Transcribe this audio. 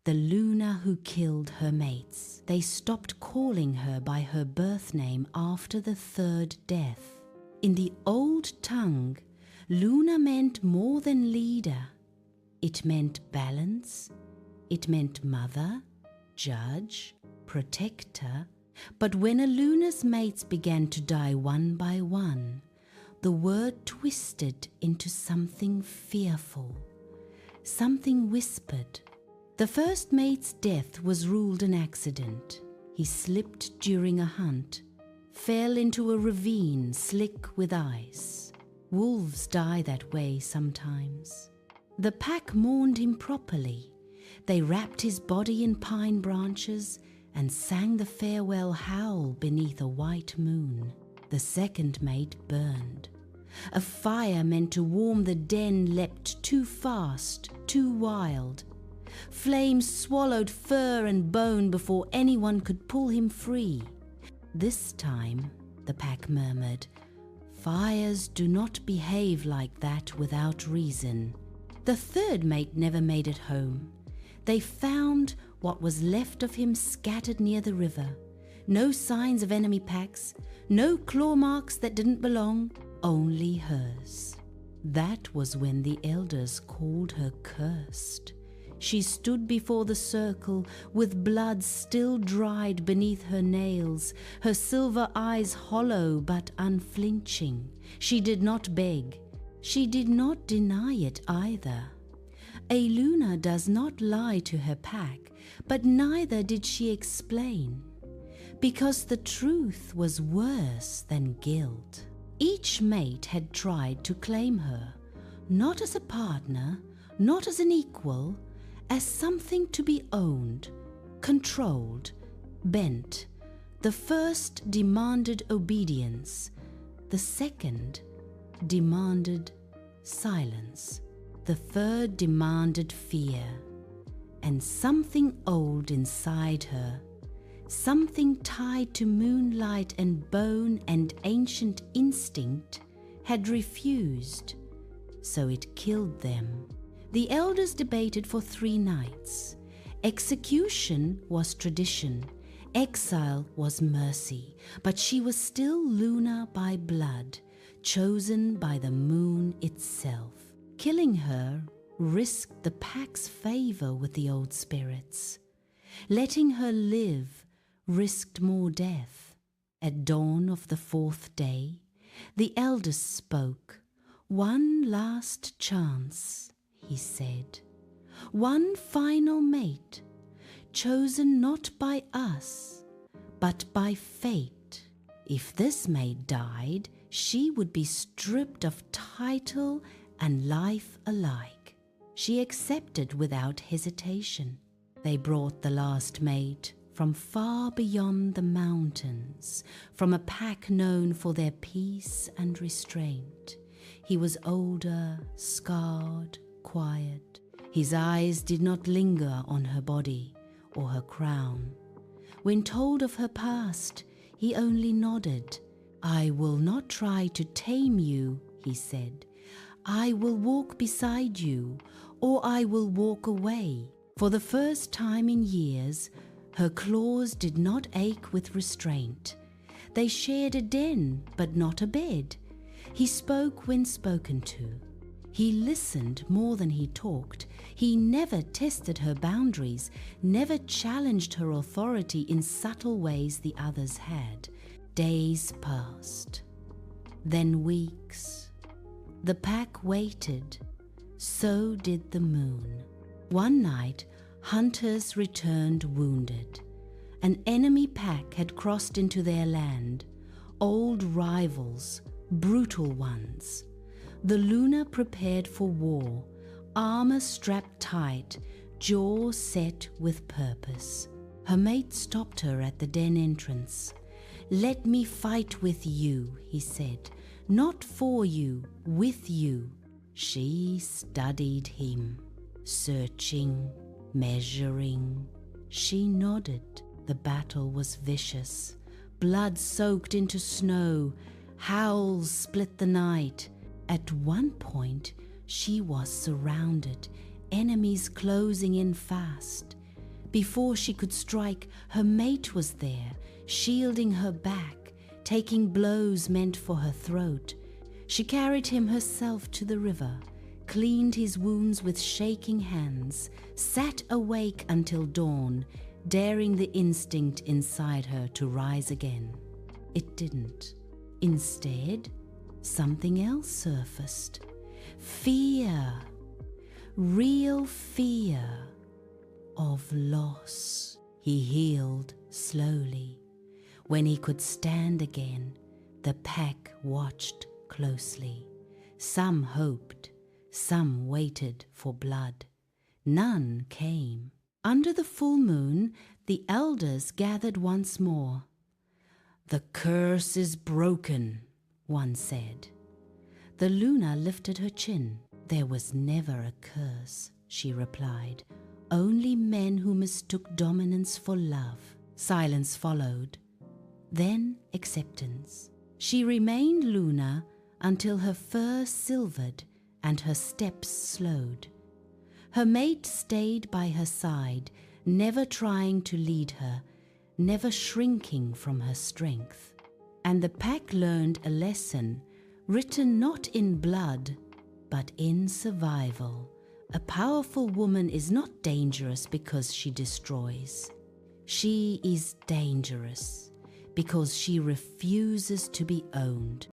The Luna who killed her mates. They stopped calling her by her birth name after the third death. In the old tongue, Luna meant more than leader. It meant balance. It meant mother, judge, protector. But when a Luna's mates began to die one by one, the word twisted into something fearful, something whispered. The first mate's death was ruled an accident. He slipped during a hunt, fell into a ravine slick with ice. Wolves die that way sometimes. The pack mourned him properly. They wrapped his body in pine branches and sang the farewell howl beneath a white moon. The second mate burned. A fire meant to warm the den leapt too fast, too wild. Flames swallowed fur and bone before anyone could pull him free. This time, the pack murmured, fires do not behave like that without reason. The third mate never made it home. They found what was left of him scattered near the river. No signs of enemy packs, no claw marks that didn't belong, only hers. That was when the elders called her cursed. She stood before the circle with blood still dried beneath her nails, her silver eyes hollow but unflinching. She did not beg. She did not deny it either. A Luna does not lie to her pack, but neither did she explain, because the truth was worse than guilt. Each mate had tried to claim her, not as a partner, not as an equal, as something to be owned, controlled, bent. The first demanded obedience, the second demanded silence, the third demanded fear. And something old inside her, something tied to moonlight and bone and ancient instinct, had refused, so it killed them. The elders debated for 3 nights. Execution was tradition, exile was mercy, but she was still Luna by blood, chosen by the moon itself. Killing her risked the pack's favor with the old spirits. Letting her live risked more death. At dawn of the 4th day, the elders spoke. One last chance, he said. One final mate, chosen not by us, but by fate. If this mate died, she would be stripped of title and life alike. She accepted without hesitation. They brought the last mate from far beyond the mountains, from a pack known for their peace and restraint. He was older, scarred, quiet. His eyes did not linger on her body or her crown. When told of her past, he only nodded. I will not try to tame you, he said. I will walk beside you, or I will walk away. For the first time in years, her claws did not ache with restraint. They shared a den, but not a bed. He spoke when spoken to. He listened more than he talked. He never tested her boundaries, never challenged her authority in subtle ways the others had. Days passed, then weeks. The pack waited. So did the moon. One night, hunters returned wounded. An enemy pack had crossed into their land. Old rivals, brutal ones. The Luna prepared for war, armor strapped tight, jaw set with purpose. Her mate stopped her at the den entrance. Let me fight with you, he said. Not for you, with you. She studied him, searching, measuring. She nodded. The battle was vicious. Blood soaked into snow. Howls split the night. At one point, she was surrounded, enemies closing in fast. Before she could strike, her mate was there, shielding her back, taking blows meant for her throat. She carried him herself to the river, cleaned his wounds with shaking hands, sat awake until dawn, daring the instinct inside her to rise again. It didn't. Instead, something else surfaced. Fear. Real fear of loss. He healed slowly. When he could stand again, the pack watched closely. Some hoped, some waited for blood. None came. Under the full moon, the elders gathered once more. "The curse is broken," one said. The Luna lifted her chin. "There was never a curse," she replied. "Only men who mistook dominance for love." Silence followed. Then acceptance. She remained Luna until her fur silvered and her steps slowed. Her mate stayed by her side, never trying to lead her, never shrinking from her strength. And the pack learned a lesson, written not in blood, but in survival. A powerful woman is not dangerous because she destroys. She is dangerous because she refuses to be owned.